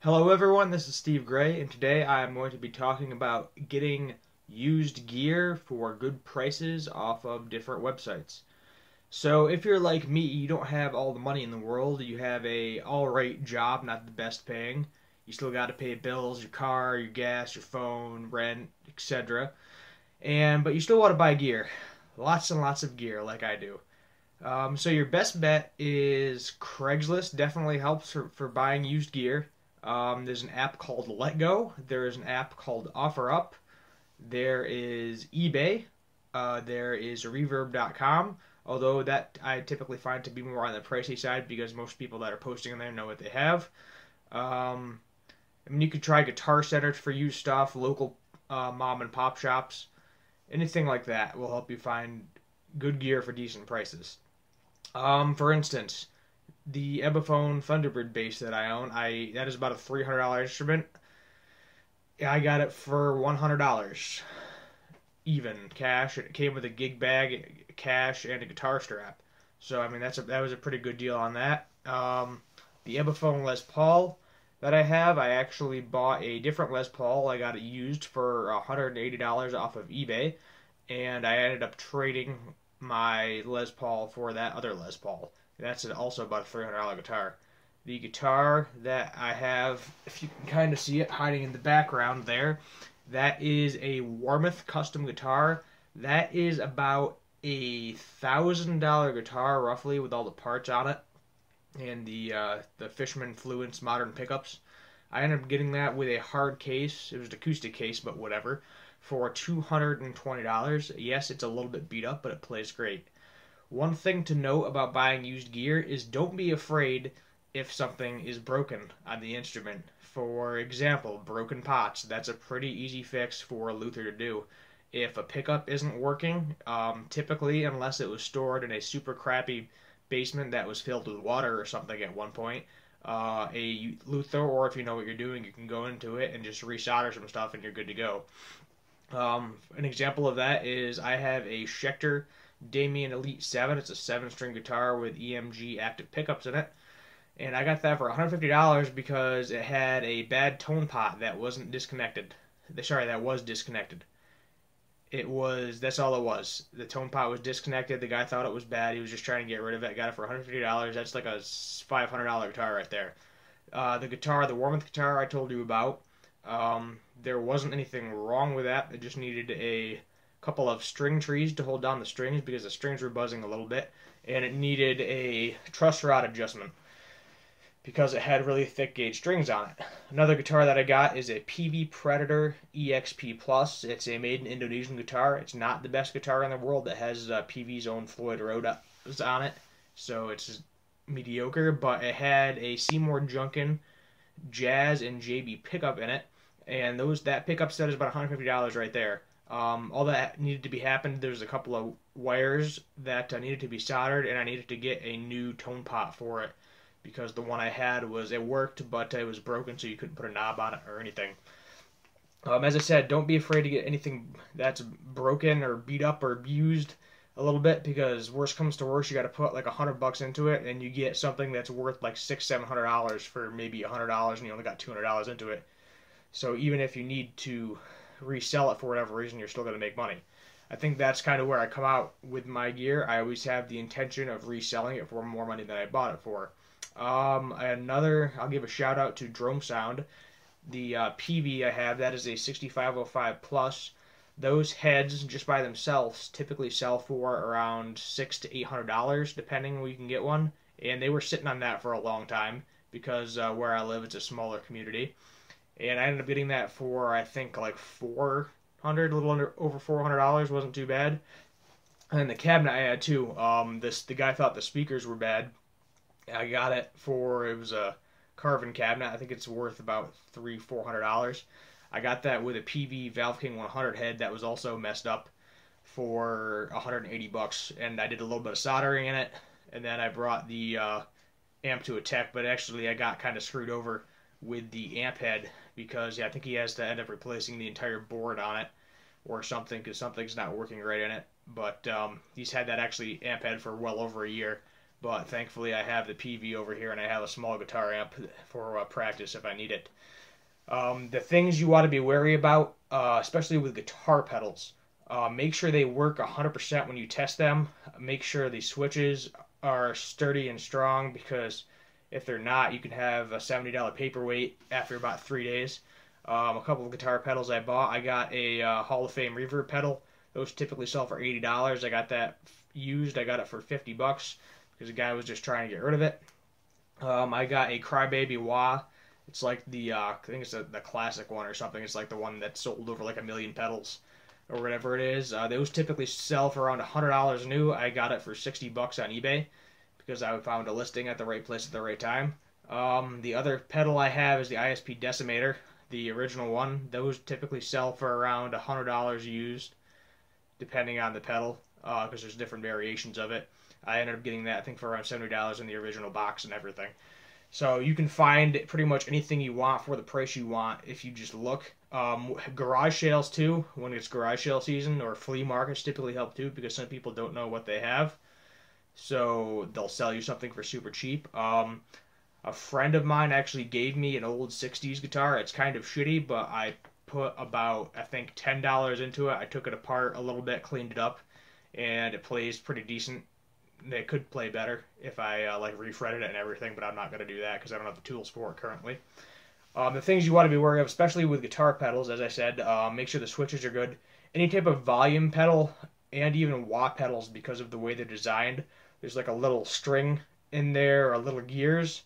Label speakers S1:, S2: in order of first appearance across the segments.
S1: Hello everyone, this is Steve Gray, and today I am going to be talking about getting used gear for good prices off of different websites. So if you're like me, you don't have all the money in the world, you have a alright job, not the best paying, you still got to pay bills, your car, your gas, your phone, rent, etc. But you still want to buy gear. Lots and lots of gear like I do. So your best bet is Craigslist. Definitely helps for buying used gear. There's an app called Let Go. There is an app called OfferUp. There is eBay. There is Reverb.com. Although that I typically find to be more on the pricey side because most people that are posting on there know what they have. You could try Guitar Center for used stuff, local mom and pop shops, anything like that will help you find good gear for decent prices. For instance, the Epiphone Thunderbird bass that I own, that is about a $300 instrument. I got it for $100, even cash. It came with a gig bag, cash, and a guitar strap. So I mean that was a pretty good deal on that. The Epiphone Les Paul that I have, I actually bought a different Les Paul. I got it used for $180 off of eBay, and I ended up trading my Les Paul for that other Les Paul. That's also about a $300 guitar. The guitar that I have, if you can kind of see it hiding in the background there, that is a Warmoth custom guitar. That is about a $1,000 guitar roughly with all the parts on it and the Fishman Fluence modern pickups. I ended up getting that with a hard case. It was an acoustic case, but whatever, for $220. Yes, it's a little bit beat up, but it plays great. One thing to note about buying used gear is don't be afraid if something is broken on the instrument. For example, broken pots. That's a pretty easy fix for a Luther to do. If a pickup isn't working, typically, unless it was stored in a super crappy basement that was filled with water or something at one point, a Luther, or if you know what you're doing, you can go into it and just resolder some stuff and you're good to go. An example of that is I have a Schecter Damien Elite 7. It's a 7-string guitar with EMG active pickups in it. And I got that for $150 because it had a bad tone pot that wasn't disconnected. Sorry, that was disconnected. That's all it was. The tone pot was disconnected. The guy thought it was bad. He was just trying to get rid of it. Got it for $150. That's like a $500 guitar right there. The Warmoth guitar I told you about, there wasn't anything wrong with that. It just needed a couple of string trees to hold down the strings because the strings were buzzing a little bit, and it needed a truss rod adjustment because it had really thick gauge strings on it. Another guitar that I got is a PV Predator EXP Plus. It's a made in Indonesian guitar. It's not the best guitar in the world. It has PV's own Floyd Rhodes on it, so it's mediocre, but it had a Seymour Junkin Jazz and JB pickup in it, and that pickup set is about $150 right there. All that needed to be happened, there's a couple of wires that needed to be soldered, and I needed to get a new tone pot for it because the one I had it worked, but it was broken, so you couldn't put a knob on it or anything. As I said, don't be afraid to get anything that's broken or beat up or abused a little bit, because worst comes to worst, you got to put like $100 into it, and you get something that's worth like $600-700 for maybe $100, and you only got $200 into it. So even if you need to resell it for whatever reason, you're still going to make money. I think that's kind of where I come out with my gear. I always have the intention of reselling it for more money than I bought it for. I'll give a shout out to Drone Sound. The PV I have, that is a 6505 Plus. Those heads, just by themselves, typically sell for around $600 to $800, depending where you can get one. And they were sitting on that for a long time because where I live, it's a smaller community. And I ended up getting that for, I think, like $400, a little over $400. Wasn't too bad. And then the cabinet I had too. The guy thought the speakers were bad. I got it was a carving cabinet. I think it's worth about $300-400. I got that with a PV Valve King 100 head that was also messed up for $180, and I did a little bit of soldering in it, and then I brought the amp to a tech, but actually I got kind of screwed over with the amp head because I think he has to end up replacing the entire board on it or something because something's not working right in it. But he's had that actually amp head for well over a year, but thankfully I have the PV over here and I have a small guitar amp for practice if I need it. The things you want to be wary about, especially with guitar pedals, make sure they work 100% when you test them. Make sure the switches are sturdy and strong, because if they're not, you can have a $70 paperweight after about 3 days. A couple of guitar pedals I bought. I got a Hall of Fame reverb pedal. Those typically sell for $80. I got that used. I got it for $50 because the guy was just trying to get rid of it. I got a Crybaby Wah. It's like the I think it's the classic one or something. It's like the one that sold over like 1 million pedals or whatever it is. Those typically sell for around $100 new. I got it for $60 on eBay because I found a listing at the right place at the right time. The other pedal I have is the ISP Decimator, the original one. Those typically sell for around $100 used, depending on the pedal, because there's different variations of it. I ended up getting that, I think, for around $70 in the original box and everything. So you can find pretty much anything you want for the price you want if you just look. Garage sales too, when it's garage sale season, or flea markets typically help too, because some people don't know what they have. So they'll sell you something for super cheap. A friend of mine actually gave me an old 60s guitar. It's kind of shitty, but I put about, I think, $10 into it. I took it apart a little bit, cleaned it up, and it plays pretty decent. It could play better if I like refretted it and everything, but I'm not going to do that because I don't have the tools for it currently. The things you want to be wary of, especially with guitar pedals, as I said, make sure the switches are good. Any type of volume pedal and even wah pedals, because of the way they're designed, there's like a little string in there or little gears.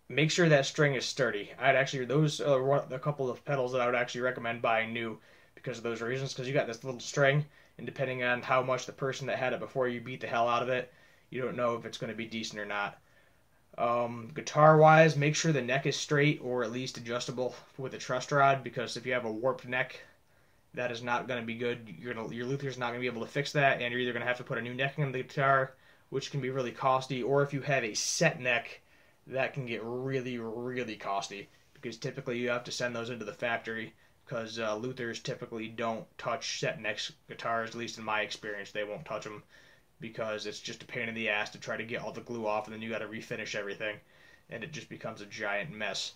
S1: Make sure that string is sturdy. Those are a couple of pedals that I would actually recommend buying new because of those reasons, because you got this little string, and depending on how much the person that had it before you beat the hell out of it, you don't know if it's going to be decent or not. Guitar-wise, make sure the neck is straight or at least adjustable with a truss rod, because if you have a warped neck, that is not going to be good. Your luthier's not going to be able to fix that, and you're either going to have to put a new neck in the guitar, which can be really costly, or if you have a set neck, that can get really, really costly, because typically you have to send those into the factory, because luthiers typically don't touch set neck guitars, at least in my experience. They won't touch them because it's just a pain in the ass to try to get all the glue off, and then you got to refinish everything, and it just becomes a giant mess.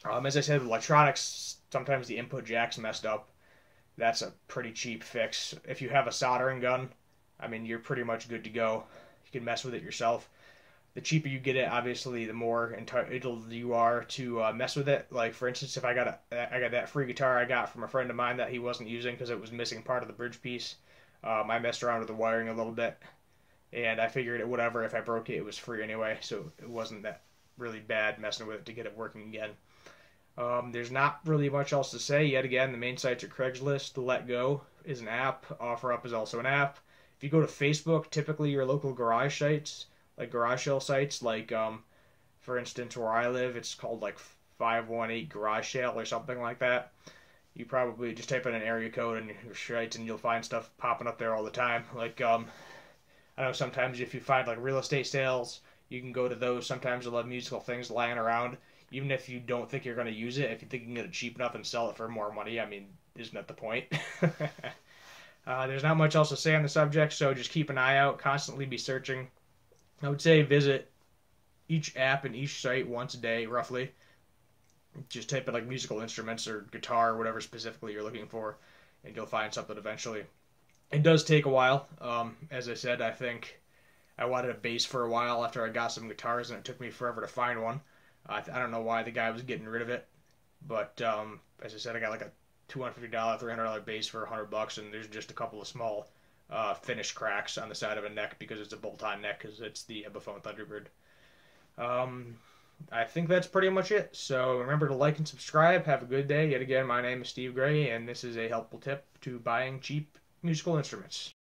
S1: As I said, with electronics, sometimes the input jack's messed up. That's a pretty cheap fix. If you have a soldering gun, I mean, you're pretty much good to go. You can mess with it yourself. The cheaper you get it, obviously, the more entitled you are to mess with it. Like, for instance, if I got that free guitar I got from a friend of mine that he wasn't using because it was missing part of the bridge piece. I messed around with the wiring a little bit, and I figured whatever, if I broke it, it was free anyway, so it wasn't that really bad messing with it to get it working again. There's not really much else to say. Yet again, the main sites are Craigslist. Let Go is an app. OfferUp is also an app. If you go to Facebook, typically your local garage sites, like garage sale sites, like for instance where I live, it's called like 518 Garage Sale or something like that. You probably just type in an area code in your sites and you'll find stuff popping up there all the time. Like I know sometimes if you find like real estate sales, you can go to those. Sometimes they'll have musical things lying around. Even if you don't think you're going to use it, if you think you can get it cheap enough and sell it for more money, I mean, isn't that the point? There's not much else to say on the subject, so just keep an eye out. Constantly be searching. I would say visit each app and each site once a day, roughly. Just type in like musical instruments or guitar or whatever specifically you're looking for, and you'll find something eventually. It does take a while. As I said, I think I wanted a bass for a while after I got some guitars, and it took me forever to find one. I don't know why the guy was getting rid of it, but as I said, I got like a $250, $300 bass for $100, and there's just a couple of small finish cracks on the side of a neck because it's a bolt-on neck, because it's the Epiphone Thunderbird. I think that's pretty much it. So remember to like and subscribe. Have a good day. Yet again, my name is Steve Gray, and this is a helpful tip to buying cheap musical instruments.